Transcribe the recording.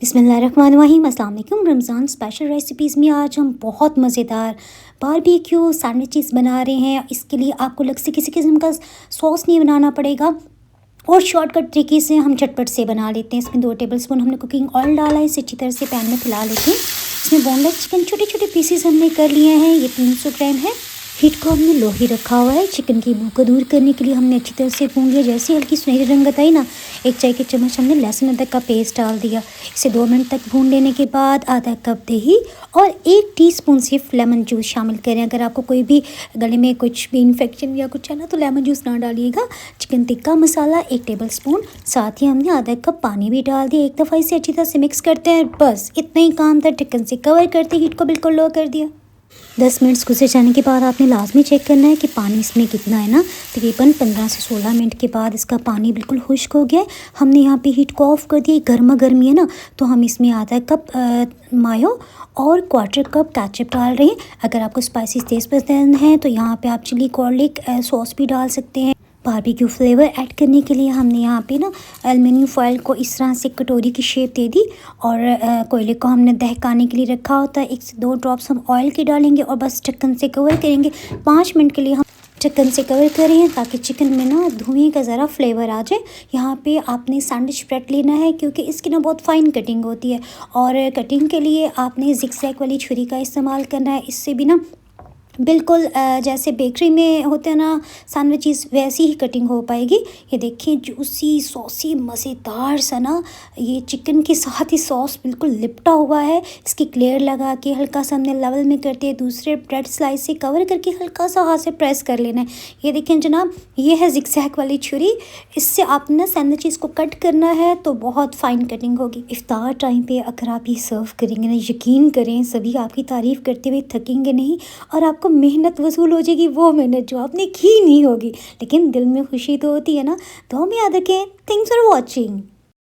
बिस्मिल्लाहिर्रहमानिर्रहीम, अस्सलाम वालेकुम। रमज़ान स्पेशल रेसिपीज़ में आज हम बहुत मज़ेदार बारबेक्यू सैंडविचेस बना रहे हैं। इसके लिए आपको अलग से किसी किस्म का सॉस नहीं बनाना पड़ेगा और शॉर्टकट तरीके से हम झटपट से बना लेते हैं। इसमें 2 टेबलस्पून हमने कुकिंग ऑयल डाला है। इसे अच्छी तरह से पैन में फैला लेते हैं। इसमें बोनलेस चिकन छोटे छोटे पीसेस हमने कर लिए हैं। ये 300 ग्राम है। हीट को हमने लो ही रखा हुआ है। चिकन की बू को दूर करने के लिए हमने अच्छी तरह से भून लिया। जैसे हल्की सुनहरी रंगत आई ना, 1 चाय की चम्मच हमने लहसुन अदरक का पेस्ट डाल दिया। इसे 2 मिनट तक भून लेने के बाद आधा कप दही और 1 टीस्पून सिर्फ लेमन जूस शामिल करें। अगर आपको कोई भी गले में कुछ भी इन्फेक्शन या कुछ है ना, तो लेमन जूस ना डालिएगा। चिकन टिक्का मसाला 1 टेबलस्पून, साथ ही हमने आधा कप पानी भी डाल दिया। एक दफ़ा इसे अच्छी तरह से मिक्स करते हैं। बस इतना ही काम था। ढक्कन से कवर करते, हीट को बिल्कुल लो कर दिया। 10 मिनट गुजर जाने के बाद आपने लाजमी चेक करना है कि पानी इसमें कितना है ना। तकरीबन 15 से 16 मिनट के बाद इसका पानी बिल्कुल खुश्क हो गया है। हमने यहाँ पे हीट को ऑफ़ कर दिया। गर्मा गर्मी है ना, तो हम इसमें आधा कप मायो और 1/4 कप केचप डाल रहे हैं। अगर आपको स्पाइसी तेज़ पसंद है तो यहाँ पे आप चिली गार्लिक सॉस भी डाल सकते हैं। बारबेक्यू फ्लेवर ऐड करने के लिए हमने यहाँ पे ना एल्युमिनियम फॉयल को इस तरह से कटोरी की शेप दे दी और कोयले को हमने दहकाने के लिए रखा होता है। 1 से 2 ड्रॉप्स हम ऑयल के डालेंगे और बस ढक्कन से कवर करेंगे। 5 मिनट के लिए हम ढक्कन से कवर करें ताकि चिकन में ना धुएँ का ज़रा फ्लेवर आ जाए। यहाँ पे आपने सैंडविच ब्रेड लेना है क्योंकि इसकी ना बहुत फाइन कटिंग होती है और कटिंग के लिए आपने ज़िगज़ैग वाली छुरी का इस्तेमाल करना है। इससे भी ना बिल्कुल जैसे बेकरी में होते हैं ना सैंडविचेस, वैसी ही कटिंग हो पाएगी। ये देखिए जूसी सॉसी मज़ेदार सा ना ये चिकन के साथ ही सॉस बिल्कुल लिपटा हुआ है। इसकी लेयर लगा के हल्का सा हमने लेवल में करते हैं। दूसरे ब्रेड स्लाइस से कवर करके हल्का सा हाथ से प्रेस कर लेना है। ये देखें जनाब, ये है ज़िगज़ैग वाली छुरी। इससे आपने ना सैंडविचेस को कट करना है तो बहुत फ़ाइन कटिंग होगी। इफ्तार टाइम पे अगर आप ये सर्व करेंगे ना, यकीन करें सभी आपकी तारीफ़ करते हुए थकेंगे नहीं और आपको मेहनत वसूल हो जाएगी। वो मेहनत जो आपने की नहीं होगी, लेकिन दिल में खुशी तो होती है ना। तो हम याद रखें। Thanks for watching.